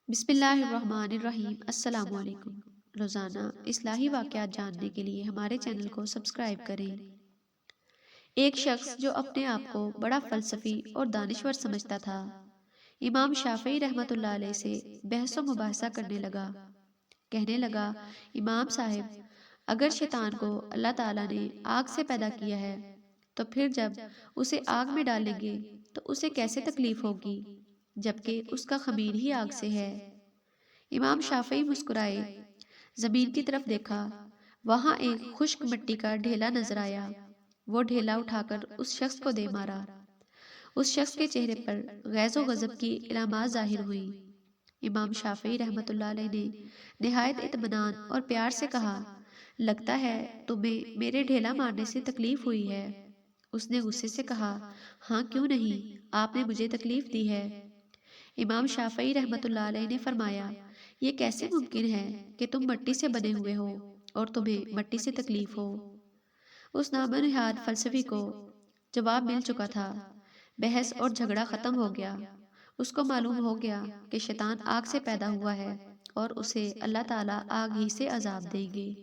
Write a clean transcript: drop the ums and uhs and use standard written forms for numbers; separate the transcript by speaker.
Speaker 1: بسم اللہ الرحمن الرحیم۔ السلام علیکم۔ روزانہ اصلاحی واقعات جاننے کے لیے ہمارے چینل کو سبسکرائب کریں۔ ایک شخص جو اپنے آپ کو بڑا فلسفی اور دانشور سمجھتا تھا، امام شافعی رحمۃ اللہ علیہ سے بحث و مباحثہ کرنے لگا۔ کہنے لگا، امام صاحب، اگر شیطان کو اللہ تعالیٰ نے آگ سے پیدا کیا ہے تو پھر جب اسے آگ میں ڈالیں گے تو اسے کیسے تکلیف ہوگی، جبکہ اس کا خمیر ہی آگ سے ہے؟ امام شافعی مسکرائے، زمین کی طرف دیکھا، وہاں ایک خشک مٹی کا ڈھیلا نظر آیا۔ وہ ڈھیلا اٹھا کر اس شخص کو دے مارا۔ اس شخص کے چہرے پر غیظ و غضب کی علامات ظاہر ہوئیں۔ امام شافعی رحمۃ اللہ علیہ نے نہایت اطمینان اور پیار سے کہا، لگتا ہے تمہیں میرے ڈھیلا مارنے سے تکلیف ہوئی ہے۔ اس نے غصے سے کہا، ہاں کیوں نہیں، آپ نے مجھے تکلیف دی ہے۔ امام شافعی رحمۃ اللہ علیہ نے فرمایا، یہ کیسے ممکن ہے کہ تم مٹی سے بنے ہوئے ہو اور تمہیں مٹی سے تکلیف ہو؟ اس نامنہاد فلسفی کو جواب مل چکا تھا۔ بحث اور جھگڑا ختم ہو گیا۔ اس کو معلوم ہو گیا کہ شیطان آگ سے پیدا ہوا ہے اور اسے اللہ تعالیٰ آگ ہی سے عذاب دیں گے۔